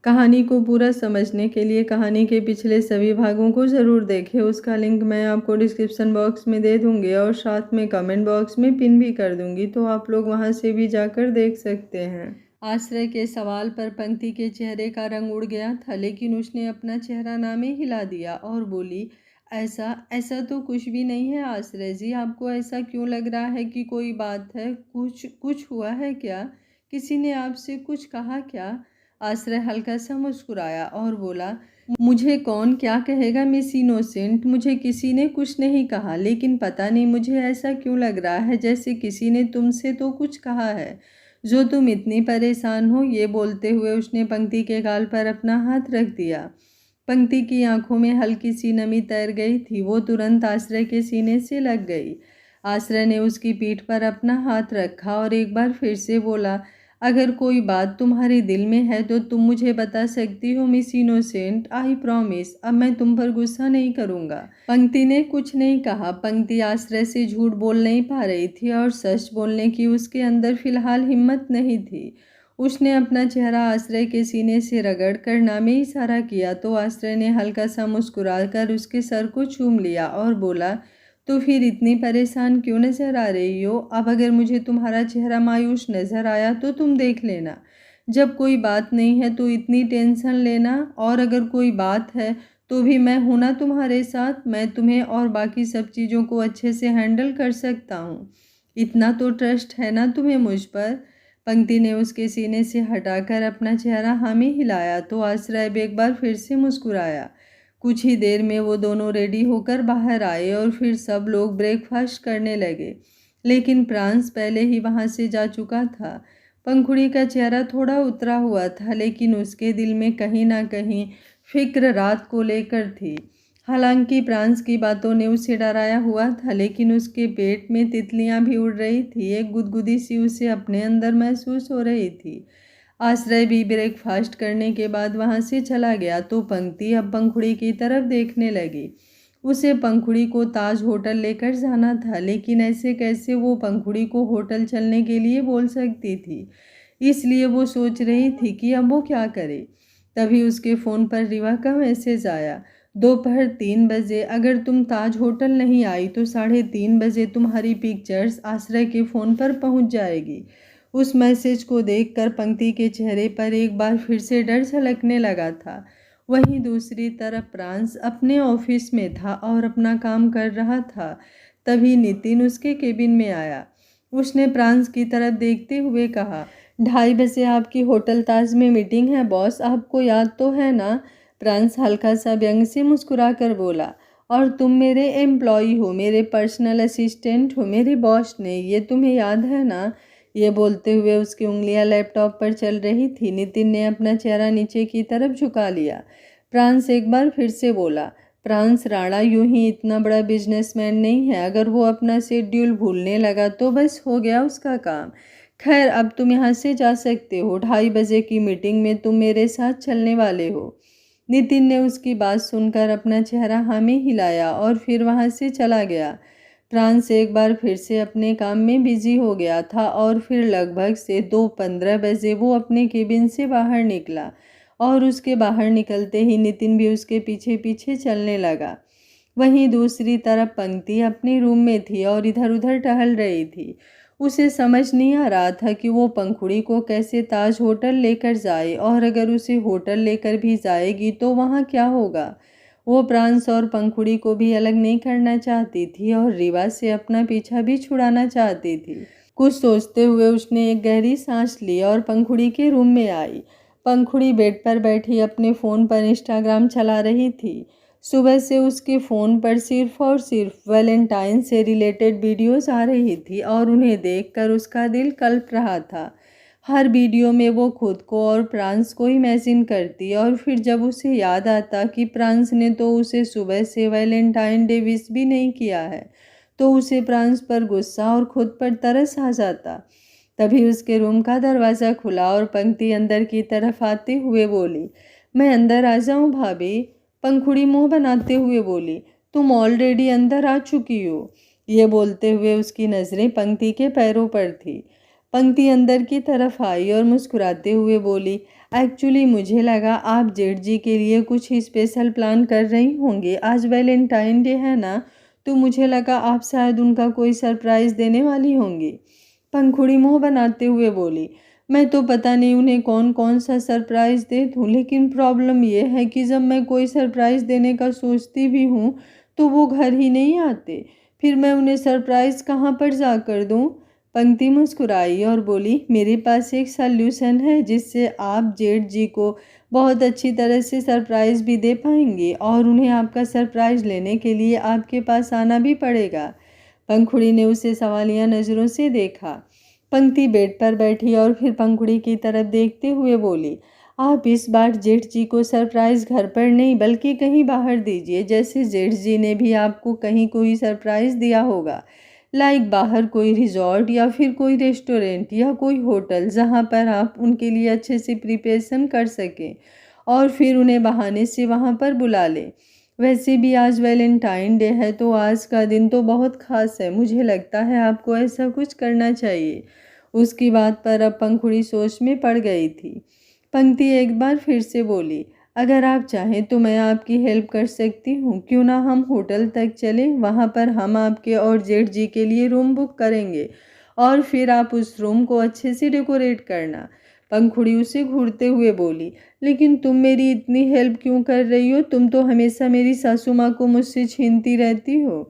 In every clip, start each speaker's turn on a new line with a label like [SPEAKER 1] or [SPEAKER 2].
[SPEAKER 1] कहानी को पूरा समझने के लिए कहानी के पिछले सभी भागों को ज़रूर देखें। उसका लिंक मैं आपको डिस्क्रिप्शन बॉक्स में दे दूँगी और साथ में कमेंट बॉक्स में पिन भी कर दूँगी, तो आप लोग वहाँ से भी जाकर देख सकते हैं। आश्रय के सवाल पर पंक्ति के चेहरे का रंग उड़ गया था, लेकिन उसने अपना चेहरा ना में हिला दिया और बोली, ऐसा ऐसा तो कुछ भी नहीं है आश्रय जी। आपको ऐसा क्यों लग रहा है कि कोई बात है? कुछ कुछ हुआ है क्या? किसी ने आपसे कुछ कहा क्या? आश्रय हल्का सा मुस्कुराया और बोला, मुझे कौन क्या कहेगा मिस इनोसेंट, मुझे किसी ने कुछ नहीं कहा, लेकिन पता नहीं मुझे ऐसा क्यों लग रहा है जैसे किसी ने तुमसे तो कुछ कहा है जो तुम इतनी परेशान हो। ये बोलते हुए उसने पंक्ति के गाल पर अपना हाथ रख दिया। पंक्ति की आंखों में हल्की सी नमी तैर गई थी, वो तुरंत आश्रय के सीने से लग गई। आश्रय ने उसकी पीठ पर अपना हाथ रखा और एक बार फिर से बोला, अगर कोई बात तुम्हारे दिल में है तो तुम मुझे बता सकती हो मिस इनोसेंट, आई प्रॉमिस। अब मैं तुम पर गुस्सा नहीं करूँगा। पंक्ति ने कुछ नहीं कहा। पंक्ति आश्रय से झूठ बोल नहीं पा रही थी और सच बोलने की उसके अंदर फिलहाल हिम्मत नहीं थी। उसने अपना चेहरा आश्रय के सीने से रगड़ कर ना में इशारा किया तो आश्रय ने हल्का सा मुस्कुराकर उसके सर को चूम लिया और बोला, तो फिर इतनी परेशान क्यों नज़र आ रही हो? अब अगर मुझे तुम्हारा चेहरा मायूस नज़र आया तो तुम देख लेना। जब कोई बात नहीं है तो इतनी टेंशन लेना, और अगर कोई बात है तो भी मैं हूं ना तुम्हारे साथ। मैं तुम्हें और बाकी सब चीज़ों को अच्छे से हैंडल कर सकता हूँ। इतना तो ट्रस्ट है ना तुम्हें मुझ पर? पंक्ति ने उसके सीने से हटाकर अपना चेहरा हामी हिलाया तो आश्रय एक बार फिर से मुस्कुराया। कुछ ही देर में वो दोनों रेडी होकर बाहर आए और फिर सब लोग ब्रेकफास्ट करने लगे, लेकिन प्रांस पहले ही वहाँ से जा चुका था। पंखुड़ी का चेहरा थोड़ा उतरा हुआ था, लेकिन उसके दिल में कहीं ना कहीं फिक्र रात को लेकर थी। हालांकि प्रांस की बातों ने उसे डराया हुआ था, लेकिन उसके पेट में तितलियां भी उड़ रही थी। एक गुदगुदी सी उसे अपने अंदर महसूस हो रही थी। आश्रय भी ब्रेकफास्ट करने के बाद वहां से चला गया तो पंक्ति अब पंखुड़ी की तरफ देखने लगी। उसे पंखुड़ी को ताज होटल लेकर जाना था, लेकिन ऐसे कैसे वो पंखुड़ी को होटल चलने के लिए बोल सकती थी। इसलिए वो सोच रही थी कि अब वो क्या करे। तभी उसके फ़ोन पर रिवा का मैसेज आया, दोपहर 3 बजे अगर तुम ताज होटल नहीं आई तो 3:30 बजे तुम्हारी पिक्चर्स आश्रय के फ़ोन पर पहुंच जाएगी। उस मैसेज को देखकर पंक्ति के चेहरे पर एक बार फिर से डर झलकने लगा था। वहीं दूसरी तरफ प्रांस अपने ऑफिस में था और अपना काम कर रहा था। तभी नितिन उसके केबिन में आया। उसने प्रांस की तरफ देखते हुए कहा, 2:30 बजे आपकी होटल ताज में मीटिंग है बॉस, आपको याद तो है ना? प्रांस हल्का सा व्यंग से मुस्कुरा कर बोला, और तुम मेरे एम्प्लॉई हो, मेरे पर्सनल असिस्टेंट हो, मेरे बॉस ने, ये तुम्हें याद है ना? ये बोलते हुए उसकी उंगलियां लैपटॉप पर चल रही थी। नितिन ने अपना चेहरा नीचे की तरफ झुका लिया। प्रांस एक बार फिर से बोला, प्रांस राणा यूं ही इतना बड़ा बिजनेसमैन नहीं है। अगर वो अपना शेड्यूल भूलने लगा तो बस हो गया उसका काम। खैर, अब तुम यहाँ से जा सकते हो। 2:30 बजे की मीटिंग में तुम मेरे साथ चलने वाले हो। नितिन ने उसकी बात सुनकर अपना चेहरा हामी हिलाया और फिर वहाँ से चला गया। प्रांस एक बार फिर से अपने काम में बिजी हो गया था और फिर लगभग से 2:15 बजे वो अपने केबिन से बाहर निकला और उसके बाहर निकलते ही नितिन भी उसके पीछे पीछे चलने लगा। वहीं दूसरी तरफ पंक्ति अपने रूम में थी और इधर उधर टहल रही थी। उसे समझ नहीं आ रहा था कि वो पंखुड़ी को कैसे ताज होटल लेकर जाए, और अगर उसे होटल लेकर भी जाएगी तो वहाँ क्या होगा। वो प्रांस और पंखुड़ी को भी अलग नहीं करना चाहती थी और रीवा से अपना पीछा भी छुड़ाना चाहती थी। कुछ सोचते हुए उसने एक गहरी सांस ली और पंखुड़ी के रूम में आई। पंखुड़ी बेड पर बैठी अपने फ़ोन पर इंस्टाग्राम चला रही थी। सुबह से उसके फ़ोन पर सिर्फ और सिर्फ वैलेंटाइन से रिलेटेड वीडियोस आ रही थी और उन्हें देखकर उसका दिल कल्प रहा था। हर वीडियो में वो खुद को और प्रांस को इमेजिन करती और फिर जब उसे याद आता कि प्रांस ने तो उसे सुबह से वैलेंटाइन डे विश भी नहीं किया है, तो उसे प्रांस पर गुस्सा और खुद पर तरस आ जाता। तभी उसके रूम का दरवाज़ा खुला और पंक्ति अंदर की तरफ आते हुए बोली, मैं अंदर आ जाऊं भाभी? पंखुड़ी मुंह बनाते हुए बोली, तुम ऑलरेडी अंदर आ चुकी हो। ये बोलते हुए उसकी नज़रें पंक्ति के पैरों पर थी। पंक्ति अंदर की तरफ आई और मुस्कुराते हुए बोली, एक्चुअली मुझे लगा आप जेठ जी के लिए कुछ स्पेशल प्लान कर रही होंगी। आज वैलेंटाइन डे है ना, तो मुझे लगा आप शायद उनका कोई सरप्राइज़ देने वाली होंगी। पंखुड़ी मुँह बनाते हुए बोली, मैं तो पता नहीं उन्हें कौन कौन सा सरप्राइज़ दे दूँ, लेकिन प्रॉब्लम ये है कि जब मैं कोई सरप्राइज़ देने का सोचती भी हूँ, तो वो घर ही नहीं आते। फिर मैं उन्हें सरप्राइज़ कहाँ पर जाकर दूँ? पंक्ति मुस्कुराई और बोली, मेरे पास एक सल्यूशन है जिससे आप जेठ जी को बहुत अच्छी तरह से सरप्राइज़ भी दे पाएंगे और उन्हें आपका सरप्राइज़ लेने के लिए आपके पास आना भी पड़ेगा। पंखुड़ी ने उसे सवालिया नज़रों से देखा। पंक्ति बेड पर बैठी और फिर पंखुड़ी की तरफ देखते हुए बोली, आप इस बार जेठ जी को सरप्राइज़ घर पर नहीं बल्कि कहीं बाहर दीजिए, जैसे जेठ जी ने भी आपको कहीं कोई सरप्राइज़ दिया होगा। लाइक बाहर कोई रिजॉर्ट या फिर कोई रेस्टोरेंट या कोई होटल जहाँ पर आप उनके लिए अच्छे से प्रिपरेशन कर सकें और फिर उन्हें बहाने से वहाँ पर बुला लें। वैसे भी आज वैलेंटाइन डे है, तो आज का दिन तो बहुत ख़ास है। मुझे लगता है आपको ऐसा कुछ करना चाहिए। उसकी बात पर अब पंखुड़ी सोच में पड़ गई थी। पंक्ति एक बार फिर से बोली, अगर आप चाहें तो मैं आपकी हेल्प कर सकती हूँ। क्यों ना हम होटल तक चलें, वहाँ पर हम आपके और जेठ जी के लिए रूम बुक करेंगे और फिर आप उस रूम को अच्छे से डेकोरेट करना। पंखुड़ी उसे घूरते हुए बोली, लेकिन तुम मेरी इतनी हेल्प क्यों कर रही हो? तुम तो हमेशा मेरी सासू माँ को मुझसे छीनती रहती हो।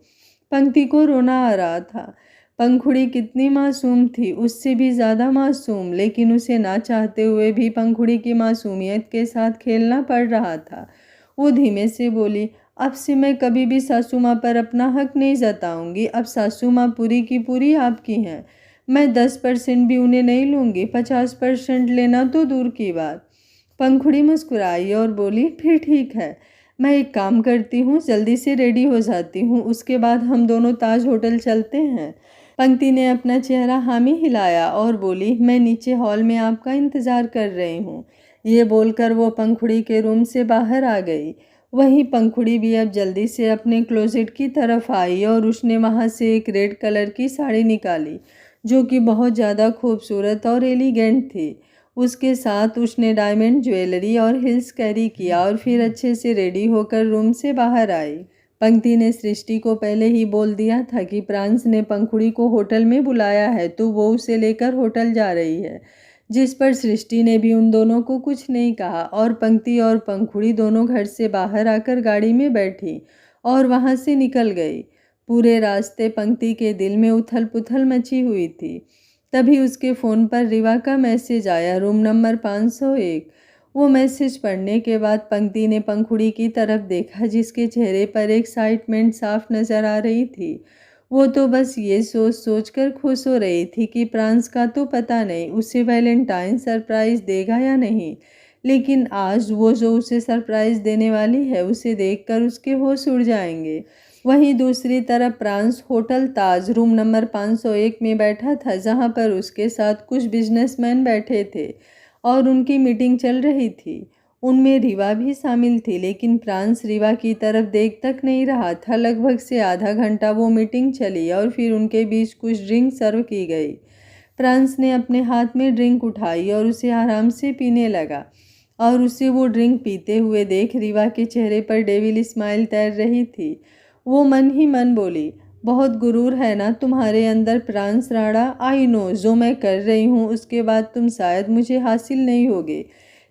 [SPEAKER 1] पंक्ति को रोना आ रहा था। पंखुड़ी कितनी मासूम थी, उससे भी ज़्यादा मासूम, लेकिन उसे ना चाहते हुए भी पंखुड़ी की मासूमियत के साथ खेलना पड़ रहा था। वो धीमे से बोली, अब से मैं कभी भी सासू माँ पर अपना हक नहीं जताऊंगी। अब सासू माँ पूरी की पूरी आपकी हैं। मैं 10% भी उन्हें नहीं लूँगी, 50% लेना तो दूर की बात। पंखुड़ी मुस्कुराई और बोली, फिर ठीक है, मैं एक काम करती हूँ, जल्दी से रेडी हो जाती हूँ, उसके बाद हम दोनों ताज होटल चलते हैं। पंक्ति ने अपना चेहरा हामी हिलाया और बोली, मैं नीचे हॉल में आपका इंतज़ार कर रही हूँ। ये बोलकर वो पंखुड़ी के रूम से बाहर आ गई। वहीं पंखुड़ी भी अब जल्दी से अपने क्लोजेट की तरफ आई और उसने वहाँ से एक रेड कलर की साड़ी निकाली, जो कि बहुत ज़्यादा खूबसूरत और एलिगेंट थी। उसके साथ उसने डायमंड ज्वेलरी और हिल्स कैरी किया और फिर अच्छे से रेडी होकर रूम से बाहर आई। पंक्ति ने सृष्टि को पहले ही बोल दिया था कि प्रांस ने पंखुड़ी को होटल में बुलाया है, तो वो उसे लेकर होटल जा रही है, जिस पर सृष्टि ने भी उन दोनों को कुछ नहीं कहा और पंक्ति और पंखुड़ी दोनों घर से बाहर आकर गाड़ी में बैठी और वहां से निकल गई। पूरे रास्ते पंक्ति के दिल में उथल पुथल मची हुई थी। तभी उसके फ़ोन पर रिवा का मैसेज आया, रूम नंबर 501। वो मैसेज पढ़ने के बाद पंक्ति ने पंखुड़ी की तरफ देखा, जिसके चेहरे पर एक्साइटमेंट साफ नज़र आ रही थी। वो तो बस ये सोच सोच कर खुश हो रही थी कि प्रांस का तो पता नहीं उसे वैलेंटाइन सरप्राइज़ देगा या नहीं, लेकिन आज वो जो उसे सरप्राइज़ देने वाली है, उसे देखकर उसके होश उड़ जाएंगे। वहीं दूसरी तरफ प्रांस होटल ताज रूम नंबर 501 में बैठा था, जहां पर उसके साथ कुछ बिजनेसमैन बैठे थे और उनकी मीटिंग चल रही थी। उनमें रिवा भी शामिल थी, लेकिन प्रांस रिवा की तरफ देख तक नहीं रहा था। लगभग से आधा घंटा वो मीटिंग चली और फिर उनके बीच कुछ ड्रिंक सर्व की गई। प्रांस ने अपने हाथ में ड्रिंक उठाई और उसे आराम से पीने लगा और उसे वो ड्रिंक पीते हुए देख रिवा के चेहरे पर डेविल स्माइल तैर रही थी। वो मन ही मन बोली, बहुत गुरूर है ना तुम्हारे अंदर प्रांस राणा। आई नो जो मैं कर रही हूँ उसके बाद तुम शायद मुझे हासिल नहीं होगे,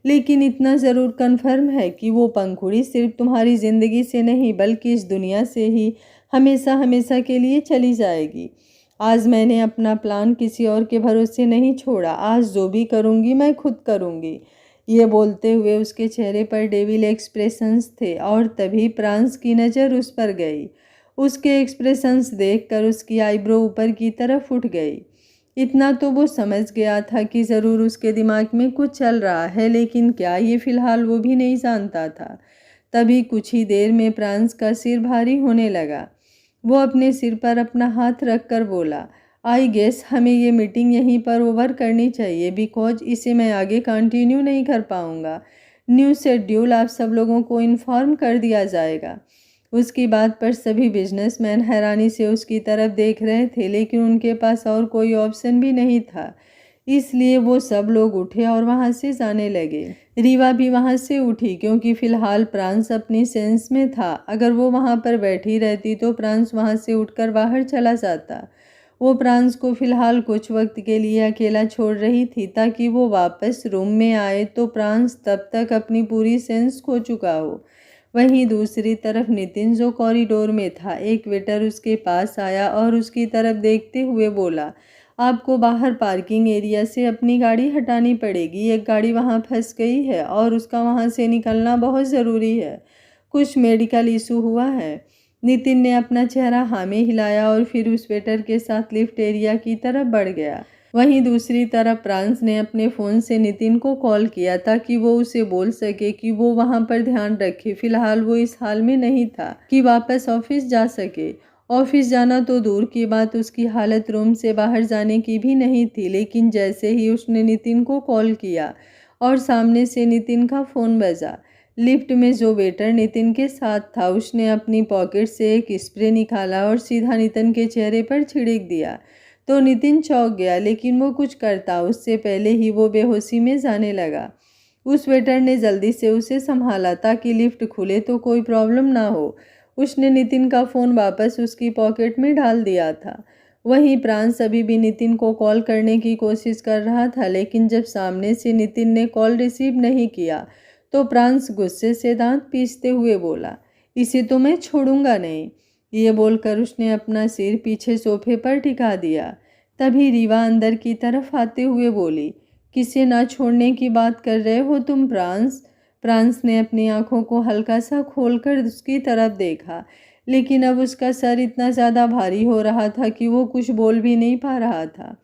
[SPEAKER 1] लेकिन इतना ज़रूर कन्फर्म है कि वो पंखुड़ी सिर्फ तुम्हारी ज़िंदगी से नहीं बल्कि इस दुनिया से ही हमेशा हमेशा के लिए चली जाएगी। आज मैंने अपना प्लान किसी और के भरोसे नहीं छोड़ा। आज जो भी करूँगी मैं खुद करूँगी। ये बोलते हुए उसके चेहरे पर डेविल एक्सप्रेशंस थे और तभी प्रांस की नज़र उस पर गई। उसके एक्सप्रेशंस देखकर उसकी आईब्रो ऊपर की तरफ उठ गई। इतना तो वो समझ गया था कि ज़रूर उसके दिमाग में कुछ चल रहा है, लेकिन क्या ये फ़िलहाल वो भी नहीं जानता था। तभी कुछ ही देर में प्रांस का सिर भारी होने लगा। वो अपने सिर पर अपना हाथ रखकर बोला, आई गेस हमें ये मीटिंग यहीं पर ओवर करनी चाहिए, बिकॉज इसे मैं आगे कंटिन्यू नहीं कर पाऊँगा। न्यू शेड्यूल आप सब लोगों को इन्फॉर्म कर दिया जाएगा। उसकी बात पर सभी बिजनेसमैन हैरानी से उसकी तरफ देख रहे थे, लेकिन उनके पास और कोई ऑप्शन भी नहीं था। इसलिए वो सब लोग उठे और वहाँ से जाने लगे। रीवा भी वहाँ से उठी क्योंकि फिलहाल प्रांस अपनी सेंस में था। अगर वो वहाँ पर बैठी रहती तो प्रांस वहाँ से उठकर बाहर चला जाता। वो प्रांस को फिलहाल कुछ वक्त के लिए अकेला छोड़ रही थी ताकि वो वापस रूम में आए तो प्रांस तब तक अपनी पूरी सेंस खो चुका हो। वहीं दूसरी तरफ नितिन जो कॉरिडोर में था, एक वेटर उसके पास आया और उसकी तरफ देखते हुए बोला, आपको बाहर पार्किंग एरिया से अपनी गाड़ी हटानी पड़ेगी। एक गाड़ी वहाँ फंस गई है और उसका वहाँ से निकलना बहुत ज़रूरी है। कुछ मेडिकल इशू हुआ है। नितिन ने अपना चेहरा हाँ में हिलाया और फिर उस वेटर के साथ लिफ्ट एरिया की तरफ बढ़ गया। वहीं दूसरी तरफ प्रांस ने अपने फ़ोन से नितिन को कॉल किया ताकि वो उसे बोल सके कि वो वहाँ पर ध्यान रखे। फिलहाल वो इस हाल में नहीं था कि वापस ऑफिस जा सके। ऑफिस जाना तो दूर की बात, उसकी हालत रूम से बाहर जाने की भी नहीं थी। लेकिन जैसे ही उसने नितिन को कॉल किया और सामने से नितिन का फ़ोन बजा, लिफ्ट में जो वेटर नितिन के साथ था उसने अपनी पॉकेट से एक स्प्रे निकाला और सीधा नितिन के चेहरे पर छिड़क दिया तो नितिन चौंक गया। लेकिन वो कुछ करता उससे पहले ही वो बेहोशी में जाने लगा। उस वेटर ने जल्दी से उसे संभाला ताकि लिफ्ट खुले तो कोई प्रॉब्लम ना हो। उसने नितिन का फ़ोन वापस उसकी पॉकेट में डाल दिया था। वहीं प्रांस अभी भी नितिन को कॉल करने की कोशिश कर रहा था, लेकिन जब सामने से नितिन ने कॉल रिसीव नहीं किया तो प्रांस गुस्से से दांत पीसते हुए बोला, इसे तो मैं छोड़ूंगा नहीं। ये बोलकर उसने अपना सिर पीछे सोफे पर टिका दिया। तभी रीवा अंदर की तरफ आते हुए बोली, किसे ना छोड़ने की बात कर रहे हो तुम प्रांस? प्रांस ने अपनी आंखों को हल्का सा खोलकर उसकी तरफ देखा, लेकिन अब उसका सर इतना ज़्यादा भारी हो रहा था कि वो कुछ बोल भी नहीं पा रहा था।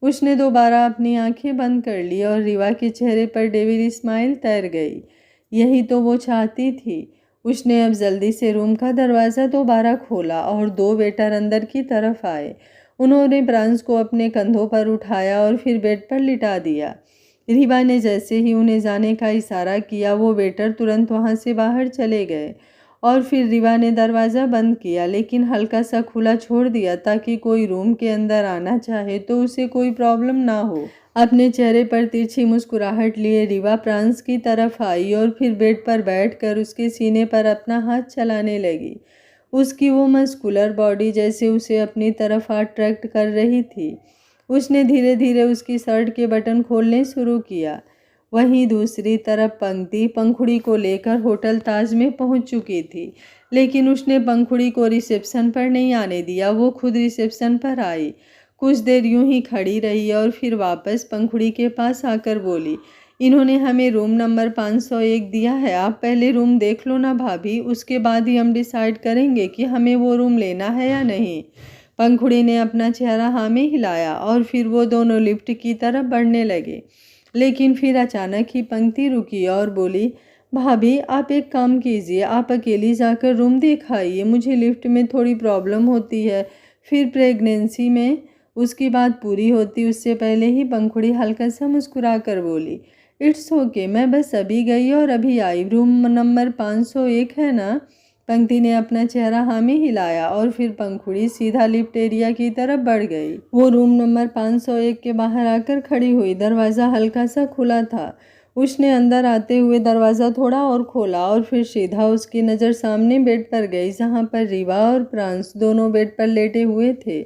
[SPEAKER 1] उसने दोबारा अपनी आंखें बंद कर ली और रीवा के चेहरे पर डेविल स्माइल तैर गई। यही तो वो चाहती थी। उसने अब जल्दी से रूम का दरवाज़ा दोबारा खोला और दो वेटर अंदर की तरफ आए। उन्होंने प्रांस को अपने कंधों पर उठाया और फिर बेड पर लिटा दिया। रीवा ने जैसे ही उन्हें जाने का इशारा किया, वो वेटर तुरंत वहाँ से बाहर चले गए और फिर रीवा ने दरवाज़ा बंद किया, लेकिन हल्का सा खुला छोड़ दिया ताकि कोई रूम के अंदर आना चाहे तो उसे कोई प्रॉब्लम ना हो। अपने चेहरे पर तिरछी मुस्कुराहट लिए रीवा प्रांस की तरफ आई और फिर बेड पर बैठकर उसके सीने पर अपना हाथ चलाने लगी। उसकी वो मस्कुलर बॉडी जैसे उसे अपनी तरफ अट्रैक्ट कर रही थी। उसने धीरे धीरे उसकी शर्ट के बटन खोलने शुरू किया। वहीं दूसरी तरफ पंखुड़ी को लेकर होटल ताज में पहुंच चुकी थी, लेकिन उसने पंखुड़ी को रिसेप्शन पर नहीं आने दिया। वो खुद रिसेप्शन पर आई, कुछ देर यूं ही खड़ी रही और फिर वापस पंखुड़ी के पास आकर बोली, इन्होंने हमें रूम नंबर 501 दिया है, आप पहले रूम देख लो ना भाभी, उसके बाद ही हम डिसाइड करेंगे कि हमें वो रूम लेना है या नहीं। पंखुड़ी ने अपना चेहरा हाँ में हिलाया और फिर वो दोनों लिफ्ट की तरफ बढ़ने लगे। लेकिन फिर अचानक ही पंक्ति रुकी और बोली, भाभी आप एक काम कीजिए, आप अकेली जाकर रूम दिखाइए, मुझे लिफ्ट में थोड़ी प्रॉब्लम होती है, फिर प्रेगनेंसी में। उसकी बात पूरी होती उससे पहले ही पंखुड़ी हल्का सा मुस्कुरा कर बोली, इट्स ओके, मैं बस अभी गई और अभी आई, रूम नंबर 501 है ना? पंक्ति ने अपना चेहरा हाँ में हिलाया और फिर पंखुड़ी सीधा लिफ्ट एरिया की तरफ बढ़ गई। वो रूम नंबर 501 के बाहर आकर खड़ी हुई। दरवाज़ा हल्का सा खुला था। उसने अंदर आते हुए दरवाज़ा थोड़ा और खोला और फिर सीधा उसकी नज़र सामने बेड पर गई जहाँ पर रीवा और प्रांस दोनों बेड पर लेटे हुए थे।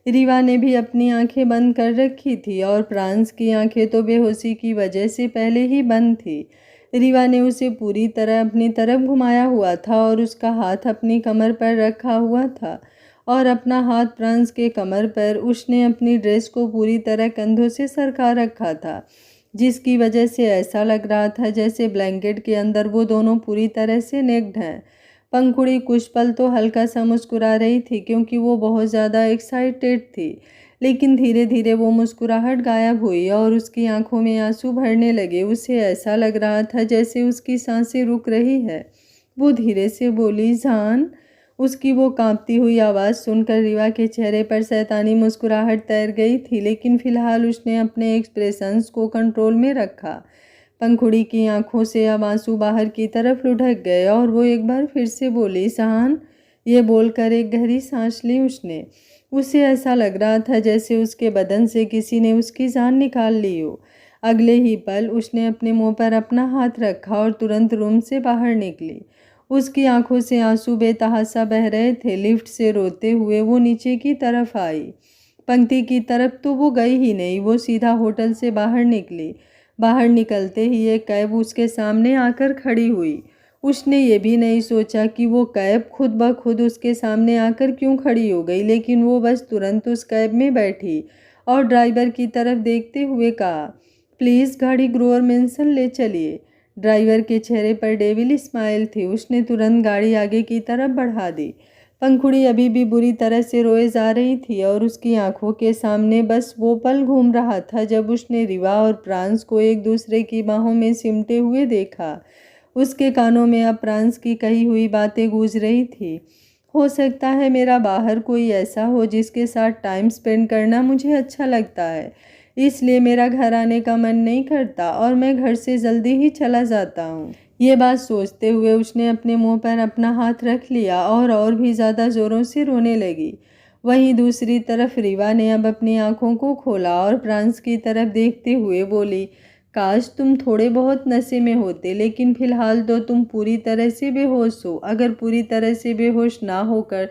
[SPEAKER 1] रीवा ने भी अपनी आंखें बंद कर रखी थी और प्रांस की आंखें तो बेहोशी की वजह से पहले ही बंद थी। रीवा ने उसे पूरी तरह अपनी तरफ घुमाया हुआ था और उसका हाथ अपनी कमर पर रखा हुआ था और अपना हाथ प्रांस के कमर पर उसने अपनी ड्रेस को पूरी तरह कंधों से सरका रखा था, जिसकी वजह से ऐसा लग रहा था जैसे ब्लैंकेट के अंदर वो दोनों पूरी तरह से नेक्ड हैं। पंखुड़ी कुछ पल तो हल्का सा मुस्कुरा रही थी क्योंकि वो बहुत ज़्यादा एक्साइटेड थी, लेकिन धीरे धीरे वो मुस्कुराहट गायब हुई और उसकी आंखों में आंसू भरने लगे। उसे ऐसा लग रहा था जैसे उसकी सांसें रुक रही है। वो धीरे से बोली, जान। उसकी वो कांपती हुई आवाज़ सुनकर रीवा के चेहरे पर शैतानी मुस्कुराहट तैर गई थी, लेकिन फिलहाल उसने अपने एक्सप्रेशंस को कंट्रोल में रखा। पंखुड़ी की आंखों से अब आंसू बाहर की तरफ लुढ़क गए और वो एक बार फिर से बोली, शान। ये बोलकर एक गहरी सांस ली उसने। उसे ऐसा लग रहा था जैसे उसके बदन से किसी ने उसकी जान निकाल ली हो। अगले ही पल उसने अपने मुंह पर अपना हाथ रखा और तुरंत रूम से बाहर निकली। उसकी आंखों से आंसू बेतहाशा बह रहे थे। लिफ्ट से रोते हुए वो नीचे की तरफ आई। पंक्ति की तरफ तो वो गई ही नहीं, वो सीधा होटल से बाहर निकली। बाहर निकलते ही एक कैब उसके सामने आकर खड़ी हुई। उसने ये भी नहीं सोचा कि वो कैब खुद ब खुद उसके सामने आकर क्यों खड़ी हो गई, लेकिन वो बस तुरंत उस कैब में बैठी और ड्राइवर की तरफ देखते हुए कहा, प्लीज़ गाड़ी ग्रोवर मेंशन ले चलिए। ड्राइवर के चेहरे पर डेविल स्माइल थी। उसने तुरंत गाड़ी आगे की तरफ बढ़ा दी। पंखुड़ी अभी भी बुरी तरह से रोए जा रही थी और उसकी आंखों के सामने बस वो पल घूम रहा था जब उसने रीवा और प्रांस को एक दूसरे की बाहों में सिमटे हुए देखा। उसके कानों में अब प्रांस की कही हुई बातें गूंज रही थी। हो सकता है मेरा बाहर कोई ऐसा हो जिसके साथ टाइम स्पेंड करना मुझे अच्छा लगता है, इसलिए मेरा घर आने का मन नहीं करता और मैं घर से जल्दी ही चला जाता हूँ। ये बात सोचते हुए उसने अपने मुंह पर अपना हाथ रख लिया और भी ज़्यादा ज़ोरों से रोने लगी। वहीं दूसरी तरफ रीवा ने अब अपनी आंखों को खोला और प्रांस की तरफ देखते हुए बोली, काश तुम थोड़े बहुत नशे में होते, लेकिन फिलहाल तो तुम पूरी तरह से बेहोश हो। अगर पूरी तरह से बेहोश ना होकर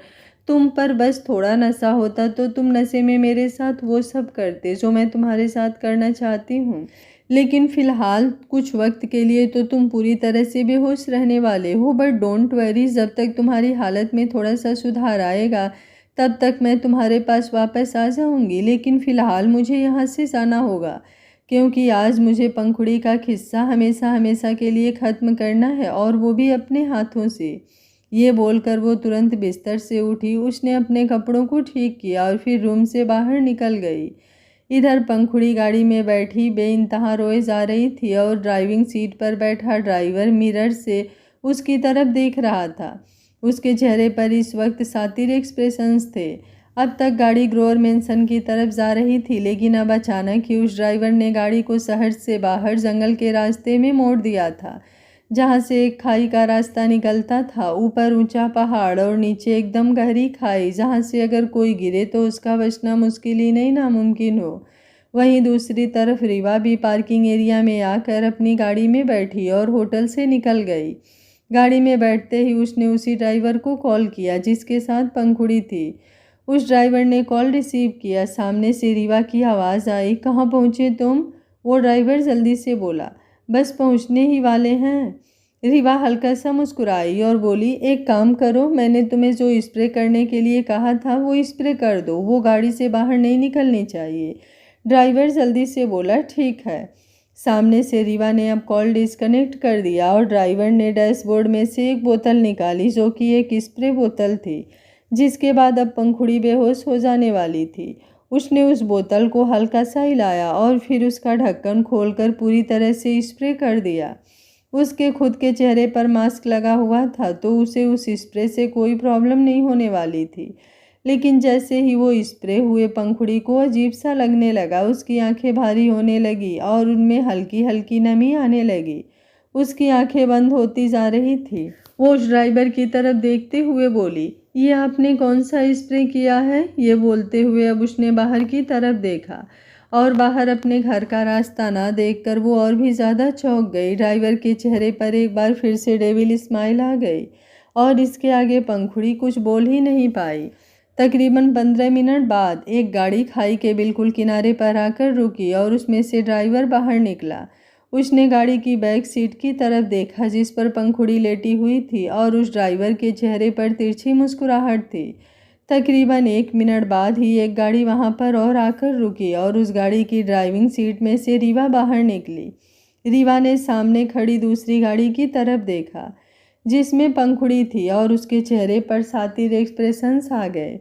[SPEAKER 1] तुम पर बस थोड़ा नशा होता तो तुम नशे में मेरे साथ वो सब करते जो मैं तुम्हारे साथ करना चाहती हूँ। लेकिन फिलहाल कुछ वक्त के लिए तो तुम पूरी तरह से बेहोश रहने वाले हो, बट डोंट वरी, जब तक तुम्हारी हालत में थोड़ा सा सुधार आएगा तब तक मैं तुम्हारे पास वापस आ जाऊंगी। लेकिन फ़िलहाल मुझे यहाँ से जाना होगा, क्योंकि आज मुझे पंखुड़ी का किस्सा हमेशा हमेशा के लिए ख़त्म करना है, और वो भी अपने हाथों से। ये बोलकर वो तुरंत बिस्तर से उठी। उसने अपने कपड़ों को ठीक किया और फिर रूम से बाहर निकल गई। इधर पंखुड़ी गाड़ी में बैठी बेइंतहा रोए जा रही थी और ड्राइविंग सीट पर बैठा ड्राइवर मिरर से उसकी तरफ देख रहा था। उसके चेहरे पर इस वक्त सातिर एक्सप्रेशंस थे। अब तक गाड़ी ग्रोवर मेंशन की तरफ जा रही थी, लेकिन अब अचानक ही उस ड्राइवर ने गाड़ी को शहर से बाहर जंगल के रास्ते में मोड़ दिया था, जहाँ से एक खाई का रास्ता निकलता था। ऊपर ऊंचा पहाड़ और नीचे एकदम गहरी खाई, जहाँ से अगर कोई गिरे तो उसका बचना मुश्किल ही नहीं नामुमकिन हो। वहीं दूसरी तरफ रीवा भी पार्किंग एरिया में आकर अपनी गाड़ी में बैठी और होटल से निकल गई। गाड़ी में बैठते ही उसने उसी ड्राइवर को कॉल किया जिसके साथ पंखुड़ी थी। उस ड्राइवर ने कॉल रिसीव किया। सामने से रीवा की आवाज़ आई, कहाँ पहुँचे तुम? वो ड्राइवर जल्दी से बोला, बस पहुँचने ही वाले हैं। रीवा हल्का सा मुस्कुराई और बोली, एक काम करो, मैंने तुम्हें जो स्प्रे करने के लिए कहा था वो स्प्रे कर दो, वो गाड़ी से बाहर नहीं निकलनी चाहिए। ड्राइवर जल्दी से बोला, ठीक है। सामने से रीवा ने अब कॉल डिस्कनेक्ट कर दिया और ड्राइवर ने डैशबोर्ड में से एक बोतल निकाली जो कि एक स्प्रे बोतल थी, जिसके बाद अब पंखुड़ी बेहोश हो जाने वाली थी। उसने उस बोतल को हल्का सा हिलाया और फिर उसका ढक्कन खोलकर पूरी तरह से स्प्रे कर दिया। उसके खुद के चेहरे पर मास्क लगा हुआ था तो उसे उस स्प्रे से कोई प्रॉब्लम नहीं होने वाली थी, लेकिन जैसे ही वो स्प्रे हुए पंखुड़ी को अजीब सा लगने लगा। उसकी आंखें भारी होने लगी और उनमें हल्की हल्की नमी आने लगी। उसकी आंखें बंद होती जा रही थी। वो उस ड्राइवर की तरफ देखते हुए बोली, ये आपने कौन सा स्प्रे किया है? ये बोलते हुए अब उसने बाहर की तरफ देखा और बाहर अपने घर का रास्ता ना देखकर वो और भी ज़्यादा चौंक गई। ड्राइवर के चेहरे पर एक बार फिर से डेविल स्माइल आ गई और इसके आगे पंखुड़ी कुछ बोल ही नहीं पाई। तकरीबन 15 मिनट बाद एक गाड़ी खाई के बिल्कुल किनारे पर आकर रुकी और उसमें से ड्राइवर बाहर निकला। उसने गाड़ी की बैक सीट की तरफ देखा जिस पर पंखुड़ी लेटी हुई थी और उस ड्राइवर के चेहरे पर तिरछी मुस्कुराहट थी। तकरीबन 1 मिनट बाद ही एक गाड़ी वहां पर और आकर रुकी और उस गाड़ी की ड्राइविंग सीट में से रीवा बाहर निकली। रीवा ने सामने खड़ी दूसरी गाड़ी की तरफ देखा जिसमें पंखुड़ी थी और उसके चेहरे पर सातिर एक्सप्रेशंस आ गए।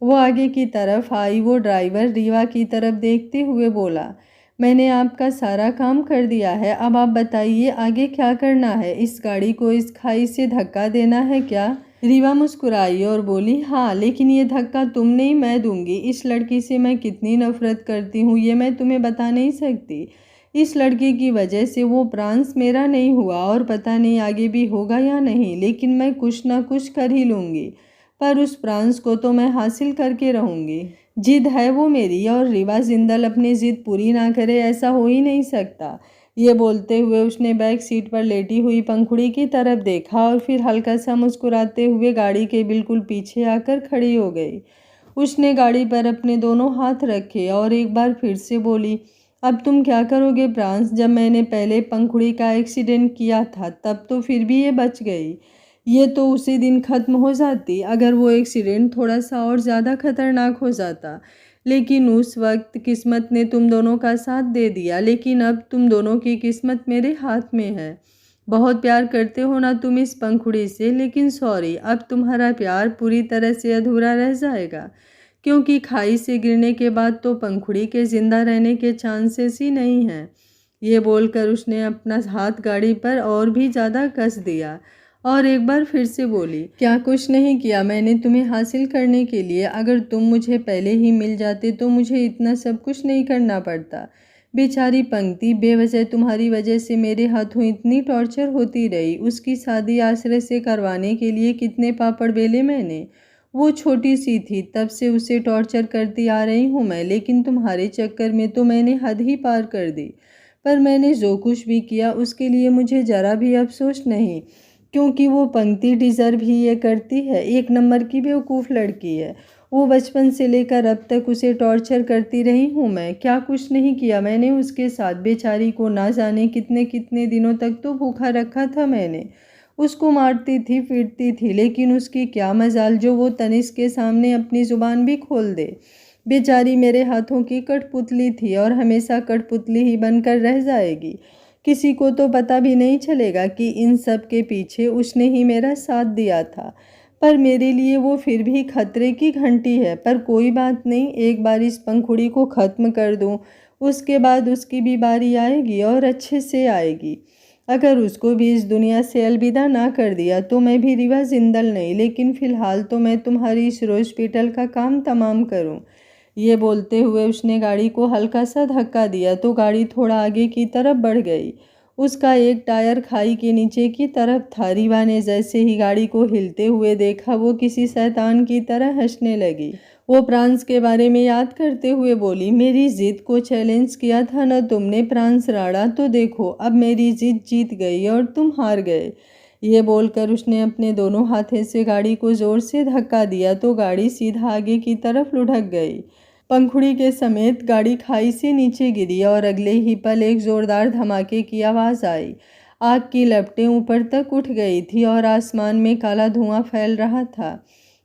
[SPEAKER 1] वो आगे की तरफ आई। वो ड्राइवर रीवा की तरफ देखते हुए बोला, मैंने आपका सारा काम कर दिया है, अब आप बताइए आगे क्या करना है? इस गाड़ी को इस खाई से धक्का देना है क्या? रीवा मुस्कुराई और बोली, हाँ, लेकिन ये धक्का तुम नहीं मैं दूंगी। इस लड़की से मैं कितनी नफरत करती हूँ ये मैं तुम्हें बता नहीं सकती। इस लड़के की वजह से वो प्रांस मेरा नहीं हुआ और पता नहीं आगे भी होगा या नहीं, लेकिन मैं कुछ ना कुछ कर ही लूँगी। पर उस प्रांस को तो मैं हासिल करके रहूँगी। जिद है वो मेरी, और रीवा जिंदल अपनी जिद पूरी ना करे ऐसा हो ही नहीं सकता। ये बोलते हुए उसने बैक सीट पर लेटी हुई पंखुड़ी की तरफ देखा और फिर हल्का सा मुस्कुराते हुए गाड़ी के बिल्कुल पीछे आकर खड़ी हो गई। उसने गाड़ी पर अपने दोनों हाथ रखे और एक बार फिर से बोली, अब तुम क्या करोगे प्रांस? जब मैंने पहले पंखुड़ी का एक्सीडेंट किया था तब तो फिर भी ये बच गई। ये तो उसी दिन ख़त्म हो जाती अगर वो एक्सीडेंट थोड़ा सा और ज़्यादा खतरनाक हो जाता। लेकिन उस वक्त किस्मत ने तुम दोनों का साथ दे दिया, लेकिन अब तुम दोनों की किस्मत मेरे हाथ में है। बहुत प्यार करते हो ना तुम इस पंखुड़ी से, लेकिन सॉरी, अब तुम्हारा प्यार पूरी तरह से अधूरा रह जाएगा, क्योंकि खाई से गिरने के बाद तो पंखुड़ी के जिंदा रहने के चांसेस ही नहीं हैं। ये बोलकर उसने अपना हाथ गाड़ी पर और भी ज़्यादा कस दिया और एक बार फिर से बोली, क्या कुछ नहीं किया मैंने तुम्हें हासिल करने के लिए? अगर तुम मुझे पहले ही मिल जाते तो मुझे इतना सब कुछ नहीं करना पड़ता। बेचारी पंक्ति, बेवजह तुम्हारी वजह से मेरे हाथों इतनी टॉर्चर होती रही। उसकी शादी आश्रय से करवाने के लिए कितने पापड़ बेले मैंने। वो छोटी सी थी तब से उसे टॉर्चर करती आ रही हूँ मैं, लेकिन तुम्हारे चक्कर में तो मैंने हद ही पार कर दी। पर मैंने जो कुछ भी किया उसके लिए मुझे ज़रा भी अफसोस नहीं, क्योंकि वो पंक्ति डिज़र्व ही ये करती है। एक नंबर की बेवकूफ़ लड़की है वो। बचपन से लेकर अब तक उसे टॉर्चर करती रही हूँ मैं। क्या कुछ नहीं किया मैंने उसके साथ? बेचारी को ना जाने कितने कितने दिनों तक तो भूखा रखा था मैंने। उसको मारती थी, पीटती थी, लेकिन उसकी क्या मजाल जो वो तनिष्क के सामने अपनी ज़ुबान भी खोल दे। बेचारी मेरे हाथों की कठपुतली थी और हमेशा कठपुतली ही बनकर रह जाएगी। किसी को तो पता भी नहीं चलेगा कि इन सब के पीछे उसने ही मेरा साथ दिया था। पर मेरे लिए वो फिर भी खतरे की घंटी है। पर कोई बात नहीं, एक बार इस पंखुड़ी को ख़त्म कर दूँ, उसके बाद उसकी भी बारी आएगी और अच्छे से आएगी। अगर उसको भी इस दुनिया से अलविदा ना कर दिया तो मैं भी रीवा जिंदल नहीं, लेकिन फ़िलहाल तो मैं तुम्हारी इस हॉस्पिटल का काम तमाम करूं। ये बोलते हुए उसने गाड़ी को हल्का सा धक्का दिया तो गाड़ी थोड़ा आगे की तरफ बढ़ गई। उसका एक टायर खाई के नीचे की तरफ था। रीवा ने जैसे ही गाड़ी को हिलते हुए देखा वो किसी शैतान की तरह हंसने लगी। वो प्रांस के बारे में याद करते हुए बोली, मेरी जिद को चैलेंज किया था ना तुमने प्रांस राणा, तो देखो अब मेरी जिद जीत गई और तुम हार गए। ये बोलकर उसने अपने दोनों हाथों से गाड़ी को जोर से धक्का दिया तो गाड़ी सीधा आगे की तरफ लुढ़क गई। पंखुड़ी के समेत गाड़ी खाई से नीचे गिरी और अगले ही पल एक जोरदार धमाके की आवाज़ आई। आग की लपटें ऊपर तक उठ गई थी और आसमान में काला धुआं फैल रहा था।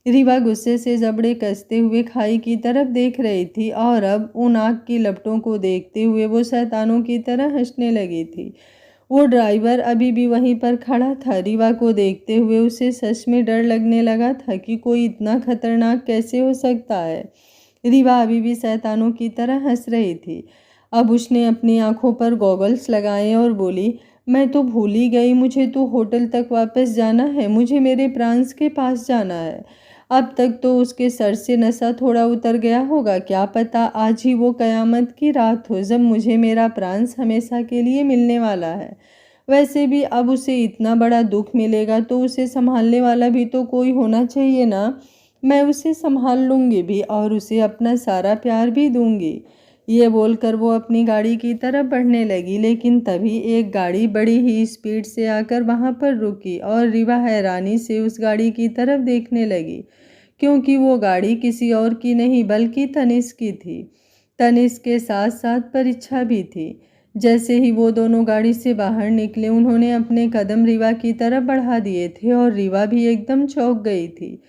[SPEAKER 1] रीवा गुस्से से जबड़े कसते हुए खाई की तरफ देख रही थी और अब उन आग की लपटों को देखते हुए वो शैतानों की तरह हंसने लगी थी। वो ड्राइवर अभी भी वहीं पर खड़ा था। रीवा को देखते हुए उसे सच में डर लगने लगा था कि कोई इतना खतरनाक कैसे हो सकता है। रीवा अभी भी शैतानों की तरह हंस रही थी। अब उसने अपनी आंखों पर गॉगल्स लगाए और बोली, मैं तो भूल ही गई, मुझे तो होटल तक वापस जाना है, मुझे मेरे प्रांस के पास जाना है। अब तक तो उसके सर से नशा थोड़ा उतर गया होगा, क्या पता आज ही वो कयामत की रात हो जब मुझे मेरा प्रांस हमेशा के लिए मिलने वाला है। वैसे भी अब उसे इतना बड़ा दुख मिलेगा तो उसे संभालने वाला भी तो कोई होना चाहिए ना। मैं उसे संभाल लूँगी भी और उसे अपना सारा प्यार भी दूँगी। ये बोलकर वो अपनी गाड़ी की तरफ बढ़ने लगी, लेकिन तभी एक गाड़ी बड़ी ही स्पीड से आकर वहाँ पर रुकी और रीवा हैरानी से उस गाड़ी की तरफ देखने लगी, क्योंकि वो गाड़ी किसी और की नहीं बल्कि तनिष्क की थी। तनिष्क के साथ साथ परीक्षा भी थी। जैसे ही वो दोनों गाड़ी से बाहर निकले उन्होंने अपने कदम रीवा की तरफ बढ़ा दिए थे और रीवा भी एकदम चौंक गई थी।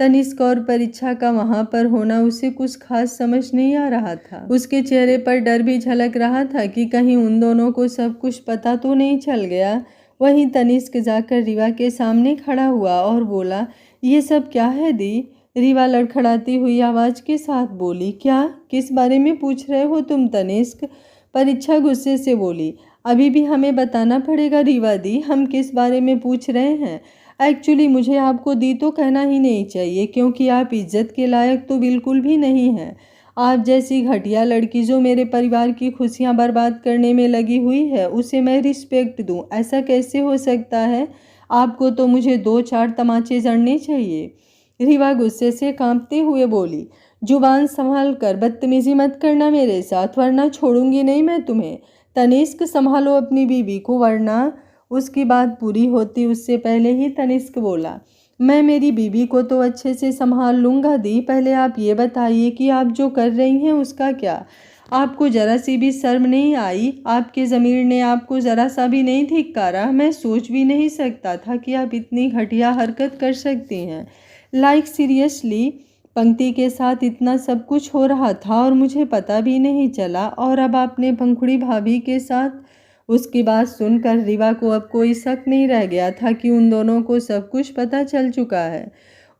[SPEAKER 1] तनिष्क और परीक्षा का वहाँ पर होना उसे कुछ खास समझ नहीं आ रहा था। उसके चेहरे पर डर भी झलक रहा था कि कहीं उन दोनों को सब कुछ पता तो नहीं चल गया। वहीं तनिष्क जाकर रीवा के सामने खड़ा हुआ और बोला, ये सब क्या है दी? रीवा लड़खड़ाती हुई आवाज़ के साथ बोली, क्या? किस बारे में पूछ रहे हो तुम तनिष्क? परीक्षा गुस्से से बोली, अभी भी हमें बताना पड़ेगा रीवा दी, हम किस बारे में पूछ रहे हैं। एक्चुअली मुझे आपको दी तो कहना ही नहीं चाहिए, क्योंकि आप इज्जत के लायक तो बिल्कुल भी नहीं हैं। आप जैसी घटिया लड़की जो मेरे परिवार की खुशियां बर्बाद करने में लगी हुई है उसे मैं रिस्पेक्ट दूं, ऐसा कैसे हो सकता है? आपको तो मुझे 2-4 तमाचे जड़ने चाहिए। रीवा गुस्से से कांपते हुए बोली, जुबान संभाल कर बदतमीजी मत करना मेरे साथ, वरना छोड़ूंगी नहीं मैं तुम्हें। तनिष्क, संभालो अपनी बीवी को, वरना। उसकी बात पूरी होती उससे पहले ही तनिष्क बोला, मैं मेरी बीवी को तो अच्छे से संभाल लूँगा दी, पहले आप ये बताइए कि आप जो कर रही हैं उसका क्या? आपको ज़रा सी भी शर्म नहीं आई? आपके ज़मीर ने आपको ज़रा सा भी नहीं धिक्कारा? मैं सोच भी नहीं सकता था कि आप इतनी घटिया हरकत कर सकती हैं। लाइक सीरियसली, पंक्ति के साथ इतना सब कुछ हो रहा था और मुझे पता भी नहीं चला, और अब आपने पंखुड़ी भाभी के साथ। उसकी बात सुनकर रीवा को अब कोई शक नहीं रह गया था कि उन दोनों को सब कुछ पता चल चुका है।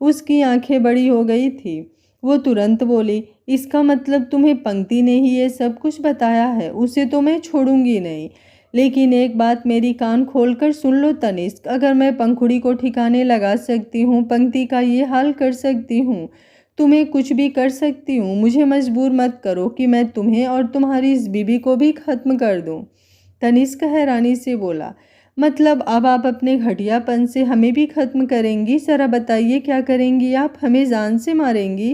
[SPEAKER 1] उसकी आंखें बड़ी हो गई थी। वो तुरंत बोली, इसका मतलब तुम्हें पंक्ति ने ही ये सब कुछ बताया है? उसे तो मैं छोड़ूंगी नहीं। लेकिन एक बात मेरी कान खोलकर सुन लो तनिष्क, अगर मैं पंखुड़ी को ठिकाने लगा सकती हूँ, पंक्ति का ये हाल कर सकती हूँ, तुम्हें कुछ भी कर सकती हूँ, मुझे मजबूर मत करो कि मैं तुम्हें और तुम्हारी इस बीबी को भी खत्म कर दूँ। तनिष्क हैरानी से बोला, मतलब अब आप अपने घटियापन से हमें भी खत्म करेंगी? जरा बताइए क्या करेंगी आप? हमें जान से मारेंगी?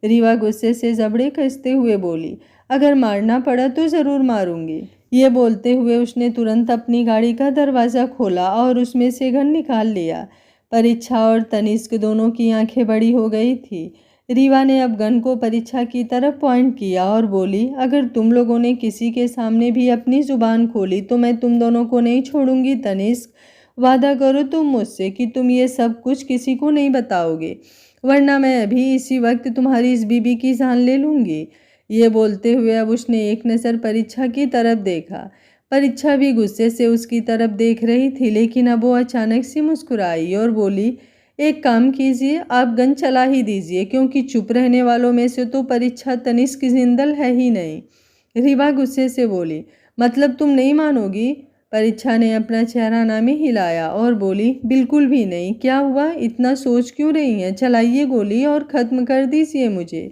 [SPEAKER 1] रीवा गुस्से से जबड़े कसते हुए बोली, अगर मारना पड़ा तो ज़रूर मारूंगी। ये बोलते हुए उसने तुरंत अपनी गाड़ी का दरवाज़ा खोला और उसमें से गन निकाल लिया। परीक्षा और तनिष्क दोनों की आंखें बड़ी हो गई थी। रीवा ने अब गन को परीक्षा की तरफ पॉइंट किया और बोली, अगर तुम लोगों ने किसी के सामने भी अपनी जुबान खोली तो मैं तुम दोनों को नहीं छोड़ूंगी तनिष्क। वादा करो तुम मुझसे कि तुम ये सब कुछ किसी को नहीं बताओगे, वरना मैं अभी इसी वक्त तुम्हारी इस बीबी की जान ले लूँगी। ये बोलते हुए अब उसने एक नज़र परीक्षा की तरफ देखा। परीक्षा भी गुस्से से उसकी तरफ देख रही थी, लेकिन अब वो अचानक से मुस्कुराई और बोली, एक काम कीजिए, आप गन चला ही दीजिए, क्योंकि चुप रहने वालों में से तो परीक्षा तनिष्क जिंदल है ही नहीं। रीवा गुस्से से बोली, मतलब तुम नहीं मानोगी? परीक्षा ने अपना चेहरा ना में हिलाया और बोली, बिल्कुल भी नहीं। क्या हुआ, इतना सोच क्यों रही हैं? चलाइए गोली और ख़त्म कर दीजिए मुझे।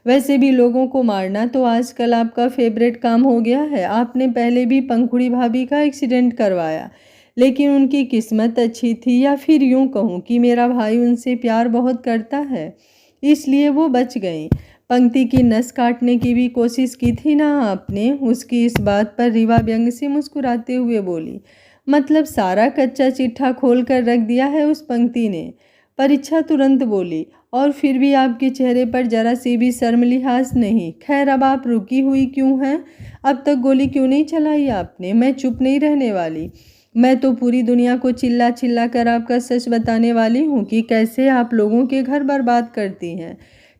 [SPEAKER 1] वैसे भी लोगों को मारना तो आजकल आपका फेवरेट काम हो गया है। आपने पहले भी पंखुड़ी भाभी का एक्सीडेंट करवाया, लेकिन उनकी किस्मत अच्छी थी, या फिर यूं कहूँ कि मेरा भाई उनसे प्यार बहुत करता है, इसलिए वो बच गई। पंक्ति की नस काटने की भी कोशिश की थी ना आपने? उसकी इस बात पर रीवा व्यंग से मुस्कुराते हुए बोली, मतलब सारा कच्चा चिट्ठा खोल कर रख दिया है उस पंक्ति ने? परीक्षा तुरंत बोली, और फिर भी आपके चेहरे पर जरा सी भी शर्म लिहाज नहीं। खैर, अब आप रुकी हुई क्यों हैं? अब तक गोली क्यों नहीं चलाई आपने? मैं चुप नहीं रहने वाली। मैं तो पूरी दुनिया को चिल्ला चिल्ला कर आपका सच बताने वाली हूँ कि कैसे आप लोगों के घर बर्बाद करती हैं,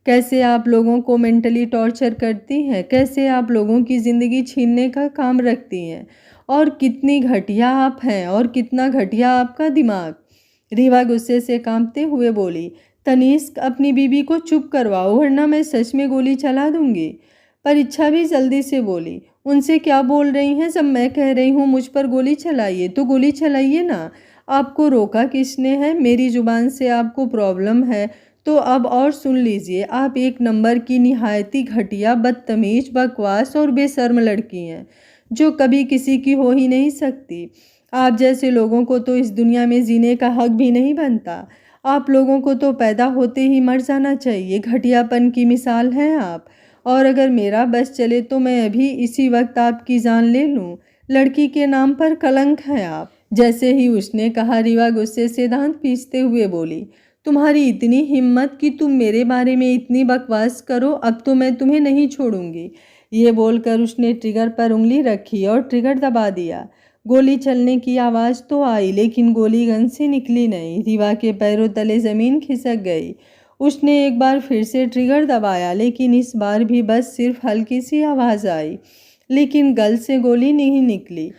[SPEAKER 1] कैसे आप लोगों को मेंटली टॉर्चर करती हैं, कैसे आप लोगों की ज़िंदगी छीनने का काम रखती हैं, और कितनी घटिया आप हैं और कितना घटिया आपका दिमाग। रीवा गुस्से से कांपते हुए बोली, तनिष्क, अपनी बीबी को चुप करवाओ, वरना मैं सच में गोली चला दूंगी। परीक्षा भी जल्दी से बोली, उनसे क्या बोल रही हैं? जब मैं कह रही हूँ मुझ पर गोली चलाइए तो गोली चलाइए ना। आपको रोका किसने है? मेरी जुबान से आपको प्रॉब्लम है तो अब और सुन लीजिए, आप एक नंबर की निहायती घटिया, बदतमीज, बकवास और बेशर्म लड़की हैं, जो कभी किसी की हो ही नहीं सकती। आप जैसे लोगों को तो इस दुनिया में जीने का हक भी नहीं बनता। आप लोगों को तो पैदा होते ही मर जाना चाहिए। घटियापन की मिसाल हैं आप। और अगर मेरा बस चले तो मैं अभी इसी वक्त आपकी जान ले लूं। लड़की के नाम पर कलंक हैं आप। जैसे ही उसने कहा, रीवा गुस्से से दांत पीसते हुए बोली, तुम्हारी इतनी हिम्मत कि तुम मेरे बारे में इतनी बकवास करो, अब तो मैं तुम्हें नहीं छोड़ूंगी। ये बोलकर उसने ट्रिगर पर उंगली रखी और ट्रिगर दबा दिया। गोली चलने की आवाज़ तो आई, लेकिन गोली गन से निकली नहीं। रीवा के पैरों तले ज़मीन खिसक गई। उसने एक बार फिर से ट्रिगर दबाया, लेकिन इस बार भी बस सिर्फ हल्की सी आवाज़ आई, लेकिन गल से गोली नहीं निकली।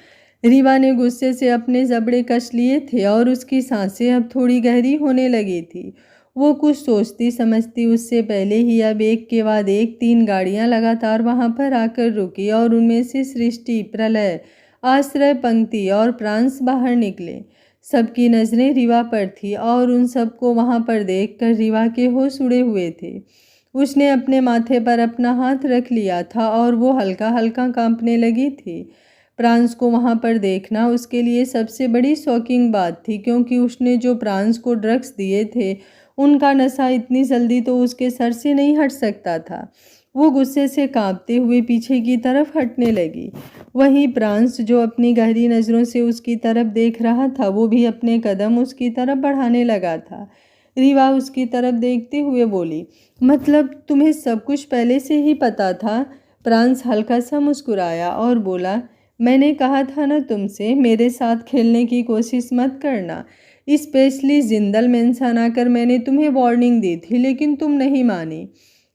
[SPEAKER 1] रीवा ने गुस्से से अपने जबड़े कस लिए थे और उसकी सांसें अब थोड़ी गहरी होने लगी थी। वो कुछ सोचती समझती उससे पहले ही अब एक के बाद एक 3 गाड़ियां लगातार वहां पर आकर रुकी, और उनमें से सृष्टि, प्रलय, आश्रय, पंक्ति और प्रांश बाहर निकले। सबकी नज़रें रीवा पर थी और उन सबको वहां पर देखकर रीवा के होश उड़े हुए थे। उसने अपने माथे पर अपना हाथ रख लिया था और वो हल्का हल्का कांपने लगी थी। प्रांस को वहां पर देखना उसके लिए सबसे बड़ी शॉकिंग बात थी, क्योंकि उसने जो प्रांस को ड्रग्स दिए थे उनका नशा इतनी जल्दी तो उसके सर से नहीं हट सकता था। वो गुस्से से कांपते हुए पीछे की तरफ हटने लगी। वहीं प्रांस, जो अपनी गहरी नज़रों से उसकी तरफ देख रहा था, वो भी अपने कदम उसकी तरफ बढ़ाने लगा था। रीवा उसकी तरफ देखते हुए बोली, मतलब तुम्हें सब कुछ पहले से ही पता था? प्रांस हल्का सा मुस्कुराया और बोला, मैंने कहा था ना तुमसे, मेरे साथ खेलने की कोशिश मत करना। स्पेशली जिंदल मेंशन आकर मैंने तुम्हें वार्निंग दी थी, लेकिन तुम नहीं मानी।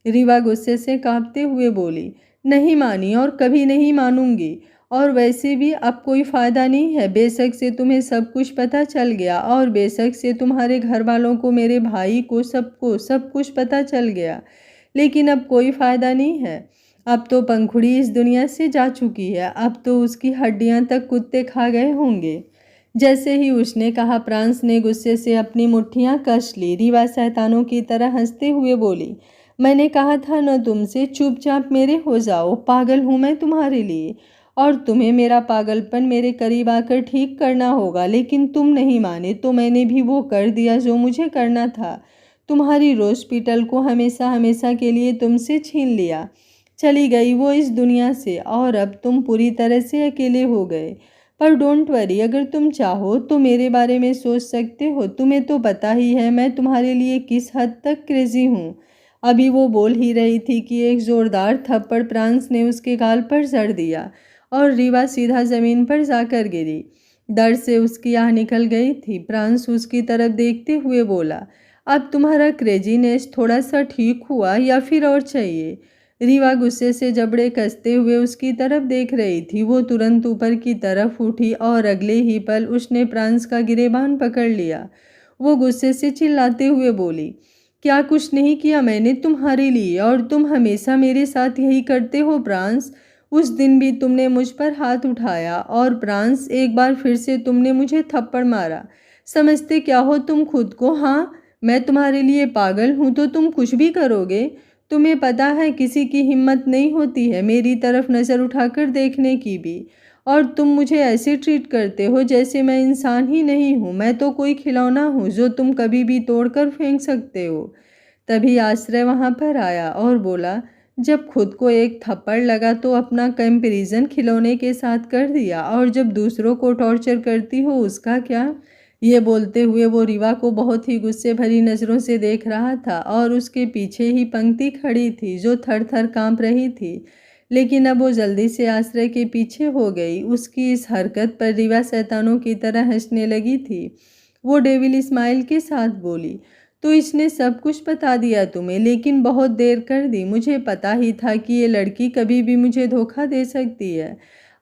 [SPEAKER 1] रीवा गुस्से से कांपते हुए बोली, नहीं मानी और कभी नहीं मानूंगी। और वैसे भी अब कोई फ़ायदा नहीं है। बेशक से तुम्हें सब कुछ पता चल गया और बेशक से तुम्हारे घर वालों को, मेरे भाई को, सबको सब कुछ पता चल गया, लेकिन अब कोई फ़ायदा नहीं है। अब तो पंखुड़ी इस दुनिया से जा चुकी है। अब तो उसकी हड्डियां तक कुत्ते खा गए होंगे। जैसे ही उसने कहा, प्रांस ने गुस्से से अपनी मुट्ठियां कस ली। रीवा शैतानों की तरह हंसते हुए बोली, मैंने कहा था न तुमसे, चुपचाप मेरे हो जाओ। पागल हूँ मैं तुम्हारे लिए, और तुम्हें मेरा पागलपन मेरे करीब आकर ठीक करना होगा। लेकिन तुम नहीं माने, तो मैंने भी वो कर दिया जो मुझे करना था। तुम्हारी रोज पीटल को हमेशा हमेशा के लिए तुमसे छीन लिया। चली गई वो इस दुनिया से, और अब तुम पूरी तरह से अकेले हो गए। पर डोंट वरी, अगर तुम चाहो तो मेरे बारे में सोच सकते हो। तुम्हें तो पता ही है मैं तुम्हारे लिए किस हद तक क्रेजी हूँ। अभी वो बोल ही रही थी कि एक जोरदार थप्पड़ प्रांस ने उसके गाल पर जड़ दिया और रीवा सीधा जमीन पर जाकर गिरी। डर से उसकी आह निकल गई थी। प्रांस उसकी तरफ देखते हुए बोला, अब तुम्हारा क्रेजीनेस थोड़ा सा ठीक हुआ या फिर और चाहिए? रीवा गुस्से से जबड़े कसते हुए उसकी तरफ देख रही थी। वो तुरंत ऊपर की तरफ उठी और अगले ही पल उसने प्रांस का गिरेबान पकड़ लिया। वो गुस्से से चिल्लाते हुए बोली, क्या कुछ नहीं किया मैंने तुम्हारे लिए, और तुम हमेशा मेरे साथ यही करते हो प्रांस। उस दिन भी तुमने मुझ पर हाथ उठाया, और प्रांस एक बार फिर से तुमने मुझे थप्पड़ मारा। समझते क्या हो तुम खुद को? हाँ, मैं तुम्हारे लिए पागल हूँ तो तुम कुछ भी करोगे। तुम्हें पता है किसी की हिम्मत नहीं होती है मेरी तरफ नज़र उठाकर देखने की भी, और तुम मुझे ऐसे ट्रीट करते हो जैसे मैं इंसान ही नहीं हूँ। मैं तो कोई खिलौना हूँ जो तुम कभी भी तोड़कर फेंक सकते हो। तभी आश्रय वहाँ पर आया और बोला, जब खुद को एक थप्पड़ लगा तो अपना कंपैरिजन खिलौने के साथ कर दिया, और जब दूसरों को टॉर्चर करती हो उसका क्या? ये बोलते हुए वो रीवा को बहुत ही गुस्से भरी नज़रों से देख रहा था, और उसके पीछे ही पंक्ति खड़ी थी जो थर थर कांप रही थी। लेकिन अब वो जल्दी से आश्रय के पीछे हो गई। उसकी इस हरकत पर रीवा शैतानों की तरह हंसने लगी थी। वो डेविल स्माइल के साथ बोली, तो इसने सब कुछ बता दिया तुम्हें, लेकिन बहुत देर कर दी। मुझे पता ही था कि ये लड़की कभी भी मुझे धोखा दे सकती है।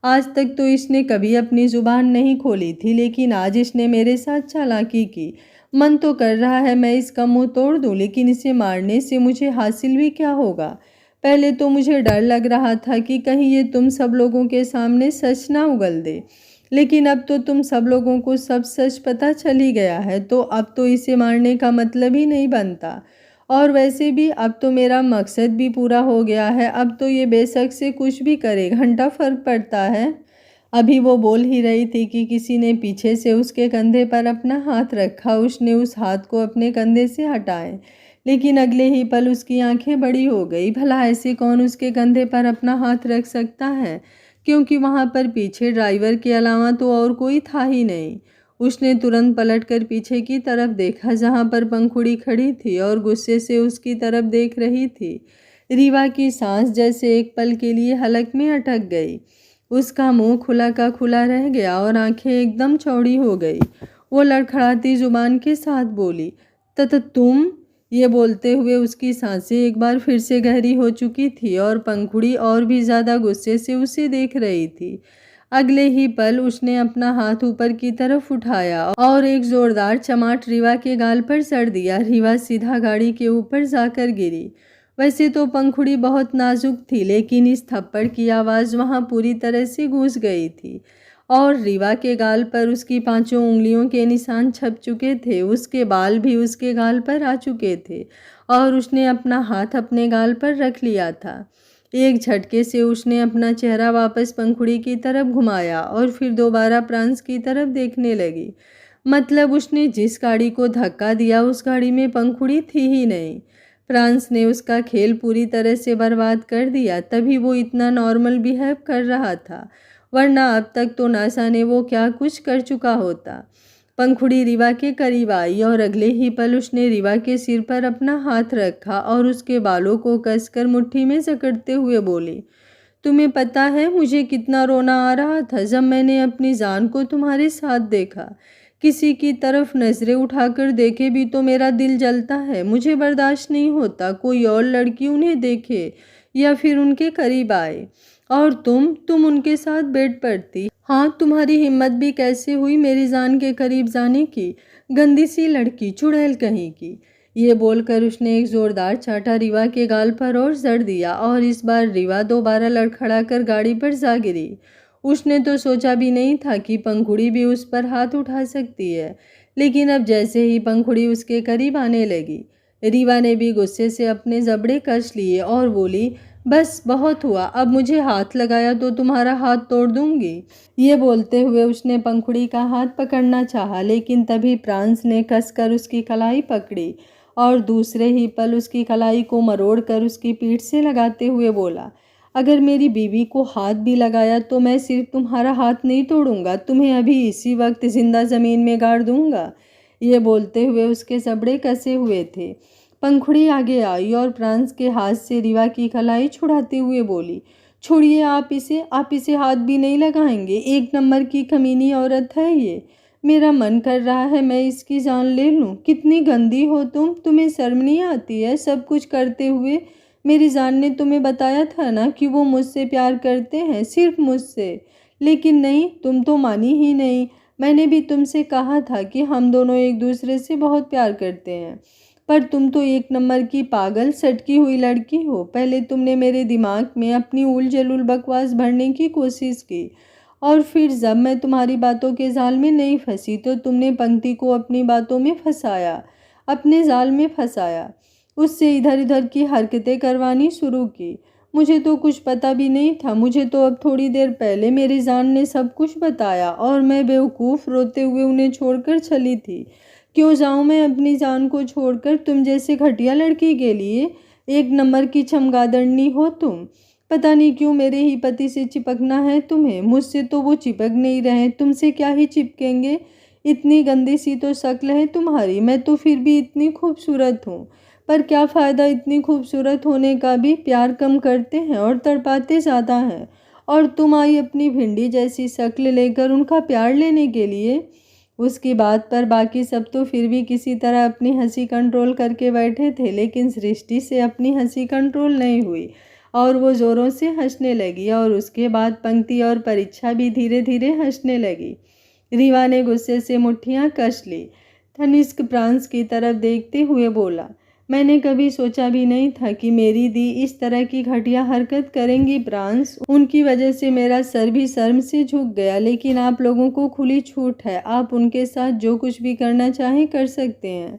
[SPEAKER 1] आज तक तो इसने कभी अपनी जुबान नहीं खोली थी, लेकिन आज इसने मेरे साथ चालाकी की। मन तो कर रहा है मैं इसका मुंह तोड़ दूं, लेकिन इसे मारने से मुझे हासिल भी क्या होगा? पहले तो मुझे डर लग रहा था कि कहीं ये तुम सब लोगों के सामने सच ना उगल दे, लेकिन अब तो तुम सब लोगों को सब सच पता चल ही गया है, तो अब तो इसे मारने का मतलब ही नहीं बनता। और वैसे भी अब तो मेरा मकसद भी पूरा हो गया है। अब तो ये बेशक से कुछ भी करे, घंटा फर्क पड़ता है। अभी वो बोल ही रही थी कि किसी ने पीछे से उसके कंधे पर अपना हाथ रखा। उसने उस हाथ को अपने कंधे से हटाए, लेकिन अगले ही पल उसकी आंखें बड़ी हो गई। भला ऐसे कौन उसके कंधे पर अपना हाथ रख सकता है, क्योंकि वहां पर पीछे ड्राइवर के अलावा तो और कोई था ही नहीं। उसने तुरंत पलटकर पीछे की तरफ देखा, जहां पर पंखुड़ी खड़ी थी और गुस्से से उसकी तरफ देख रही थी। रीवा की सांस जैसे एक पल के लिए हलक में अटक गई। उसका मुंह खुला का खुला रह गया और आंखें एकदम चौड़ी हो गई। वो लड़खड़ाती जुबान के साथ बोली, तत तुम? ये बोलते हुए उसकी सांसें एक बार फिर से गहरी हो चुकी थी, और पंखुड़ी और भी ज्यादा गुस्से से उसे देख रही थी। अगले ही पल उसने अपना हाथ ऊपर की तरफ उठाया और एक जोरदार चमाट रीवा के गाल पर जड़ दिया। रीवा सीधा गाड़ी के ऊपर जाकर गिरी। वैसे तो पंखुड़ी बहुत नाजुक थी, लेकिन इस थप्पड़ की आवाज़ वहां पूरी तरह से गूंज गई थी, और रीवा के गाल पर उसकी पांचों उंगलियों के निशान छप चुके थे। उसके बाल भी उसके गाल पर आ चुके थे, और उसने अपना हाथ अपने गाल पर रख लिया था। एक झटके से उसने अपना चेहरा वापस पंखुड़ी की तरफ घुमाया और फिर दोबारा प्रांस की तरफ देखने लगी। मतलब उसने जिस गाड़ी को धक्का दिया उस गाड़ी में पंखुड़ी थी ही नहीं। फ्रांस ने उसका खेल पूरी तरह से बर्बाद कर दिया, तभी वो इतना नॉर्मल बिहेव कर रहा था, वरना अब तक तो ना जाने वो क्या कुछ कर चुका होता। पंखुड़ी रीवा के करीब आई और अगले ही पल उसने रीवा के सिर पर अपना हाथ रखा और उसके बालों को कसकर मुट्ठी में जकड़ते हुए बोली, तुम्हें पता है मुझे कितना रोना आ रहा था जब मैंने अपनी जान को तुम्हारे साथ देखा। किसी की तरफ नजरें उठाकर देखे भी तो मेरा दिल जलता है। मुझे बर्दाश्त नहीं होता कोई और लड़की उन्हें देखे या फिर उनके करीब आए, और तुम उनके साथ बेड पड़ती। हाँ, तुम्हारी हिम्मत भी कैसे हुई मेरी जान के करीब जाने की, गंदी सी लड़की, चुड़ैल कहीं की। ये बोलकर उसने एक जोरदार चाटा रीवा के गाल पर और जड़ दिया, और इस बार रीवा दोबारा लड़खड़ाकर गाड़ी पर जा गिरी। उसने तो सोचा भी नहीं था कि पंखुड़ी भी उस पर हाथ उठा सकती है, लेकिन अब जैसे ही पंखुड़ी उसके करीब आने लगी, रीवा ने भी गुस्से से अपने जबड़े कस लिए और बोली, बस बहुत हुआ, अब मुझे हाथ लगाया तो तुम्हारा हाथ तोड़ दूंगी। ये बोलते हुए उसने पंखुड़ी का हाथ पकड़ना चाहा, लेकिन तभी फ्रांस ने कसकर उसकी कलाई पकड़ी और दूसरे ही पल उसकी कलाई को मरोड़कर उसकी पीठ से लगाते हुए बोला, अगर मेरी बीवी को हाथ भी लगाया तो मैं सिर्फ तुम्हारा हाथ नहीं तोड़ूंगा, तुम्हें अभी इसी वक्त जिंदा जमीन में गाड़ दूंगा। ये बोलते हुए उसके जबड़े कसे हुए थे। पंखुड़ी आगे आई और फ्रांस के हाथ से रीवा की कलाई छुड़ाते हुए बोली, छोड़िए आप इसे हाथ भी नहीं लगाएंगे, एक नंबर की कमीनी औरत है ये। मेरा मन कर रहा है मैं इसकी जान ले लूं। कितनी गंदी हो तुम्हें शर्म नहीं आती है सब कुछ करते हुए। मेरी जान ने तुम्हें बताया था ना कि वो मुझसे प्यार करते हैं, सिर्फ मुझसे, लेकिन नहीं, तुम तो मानी ही नहीं। मैंने भी तुमसे कहा था कि हम दोनों एक दूसरे से बहुत प्यार करते हैं, पर तुम तो एक नंबर की पागल सटकी हुई लड़की हो। पहले तुमने मेरे दिमाग में अपनी उल जलूल बकवास भरने की कोशिश की, और फिर जब मैं तुम्हारी बातों के जाल में नहीं फंसी तो तुमने पंक्ति को अपनी बातों में फंसाया, अपने जाल में फंसाया, उससे इधर उधर की हरकतें करवानी शुरू की। मुझे तो कुछ पता भी नहीं था, मुझे तो अब थोड़ी देर पहले मेरी जान ने सब कुछ बताया और मैं बेवकूफ़ रोते हुए उन्हें छोड़कर चली थी। क्यों जाऊं मैं अपनी जान को छोड़कर तुम जैसे घटिया लड़की के लिए? एक नंबर की चमगादड़नी हो तुम। पता नहीं क्यों मेरे ही पति से चिपकना है तुम्हें, मुझसे तो वो चिपक नहीं रहे, तुमसे क्या ही चिपकेंगे। इतनी गंदी सी तो शक्ल है तुम्हारी, मैं तो फिर भी इतनी खूबसूरत हूँ। पर क्या फ़ायदा इतनी खूबसूरत होने का भी, प्यार कम करते हैं और तड़पाते ज़्यादा हैं। और तुम आई अपनी भिंडी जैसी शक्ल लेकर उनका प्यार लेने के लिए। उसकी बात पर बाकी सब तो फिर भी किसी तरह अपनी हंसी कंट्रोल करके बैठे थे, लेकिन सृष्टि से अपनी हंसी कंट्रोल नहीं हुई और वो ज़ोरों से हंसने लगी, और उसके बाद पंक्ति और परीक्षा भी धीरे धीरे हंसने लगी। रीवा ने गुस्से से मुट्ठियां कस ली। तनिष्क फ्रांस की तरफ देखते हुए बोला, मैंने कभी सोचा भी नहीं था कि मेरी दी इस तरह की घटिया हरकत करेंगी फ्रांस। उनकी वजह से मेरा सर भी शर्म से झुक गया, लेकिन आप लोगों को खुली छूट है, आप उनके साथ जो कुछ भी करना चाहें कर सकते हैं।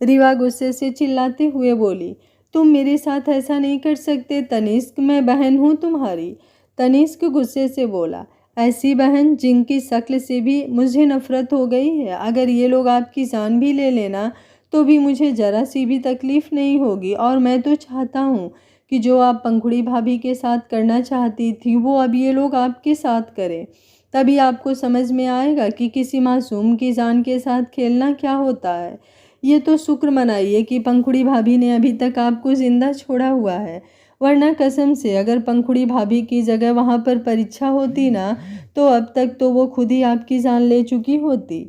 [SPEAKER 1] रीवा गुस्से से चिल्लाते हुए बोली, तुम मेरे साथ ऐसा नहीं कर सकते तनिष्क, मैं बहन हूँ तुम्हारी। तनिष्क गुस्से से बोला, ऐसी बहन जिनकी शक्ल से भी मुझे नफरत हो गई है। अगर ये लोग आपकी जान भी ले लेना तो भी मुझे ज़रा सी भी तकलीफ़ नहीं होगी, और मैं तो चाहता हूँ कि जो आप पंखुड़ी भाभी के साथ करना चाहती थी वो अब ये लोग आपके साथ करें। तभी आपको समझ में आएगा कि किसी मासूम की जान के साथ खेलना क्या होता है। ये तो शुक्र मनाइए कि पंखुड़ी भाभी ने अभी तक आपको ज़िंदा छोड़ा हुआ है, वरना कसम से अगर पंखुड़ी भाभी की जगह वहाँ पर परीक्षा होती ना, तो अब तक तो वो खुद ही आपकी जान ले चुकी होती।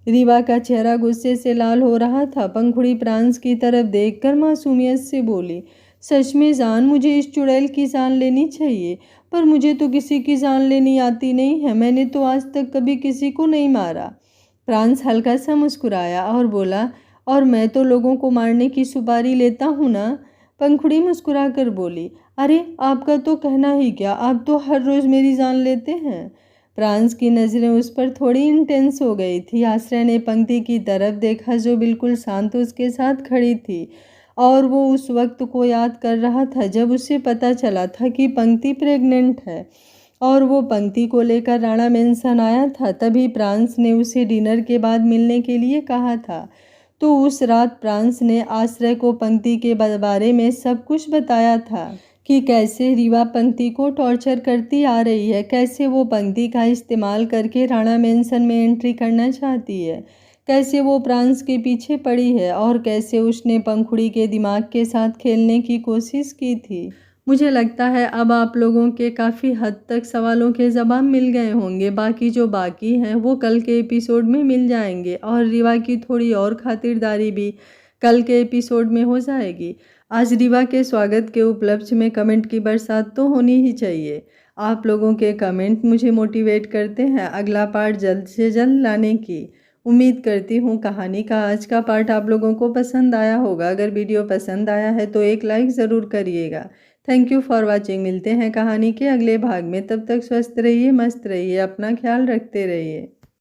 [SPEAKER 1] रीवा का चेहरा गुस्से से लाल हो रहा था। पंखुड़ी फ्रांस की तरफ देखकर मासूमियत से बोली, सच में जान, मुझे इस चुड़ैल की जान लेनी चाहिए, पर मुझे तो किसी की जान लेनी आती नहीं है, मैंने तो आज तक कभी किसी को नहीं मारा। फ्रांस हल्का सा मुस्कुराया और बोला, और मैं तो लोगों को मारने की सुपारी लेता हूँ ना। पंखुड़ी मुस्कुरा कर बोली, अरे आपका तो कहना ही क्या, आप तो हर रोज़ मेरी जान लेते हैं। फ्रांस की नज़रें उस पर थोड़ी इंटेंस हो गई थी। आश्रय ने पंक्ति की तरफ देखा जो बिल्कुल शांत उसके साथ खड़ी थी, और वो उस वक्त को याद कर रहा था जब उसे पता चला था कि पंक्ति प्रेग्नेंट है। और वो पंक्ति को लेकर राणा मेंशन आया था। तभी प्रांस ने उसे डिनर के बाद मिलने के लिए कहा था। तो उस रात प्रांस ने आश्रय को पंक्ति के बारे में सब कुछ बताया था कि कैसे रीवा पंक्ति को टॉर्चर करती आ रही है, कैसे वो पंक्ति का इस्तेमाल करके राणा मेंशन में एंट्री करना चाहती है, कैसे वो प्रांस के पीछे पड़ी है और कैसे उसने पंखुड़ी के दिमाग के साथ खेलने की कोशिश की थी। मुझे लगता है अब आप लोगों के काफ़ी हद तक सवालों के जवाब मिल गए होंगे। बाकी जो बाकी हैं वो कल के एपिसोड में मिल जाएंगे और रीवा की थोड़ी और खातिरदारी भी कल के एपिसोड में हो जाएगी। आज रीवा के स्वागत के उपलक्ष्य में कमेंट की बरसात तो होनी ही चाहिए। आप लोगों के कमेंट मुझे मोटिवेट करते हैं अगला पार्ट जल्द से जल्द लाने की। उम्मीद करती हूँ कहानी का आज का पार्ट आप लोगों को पसंद आया होगा। अगर वीडियो पसंद आया है तो एक लाइक ज़रूर करिएगा। Thank you for watching. मिलते हैं कहानी के अगले भाग में। तब तक स्वस्थ रहिए, मस्त रहिए, अपना ख्याल रखते रहिए।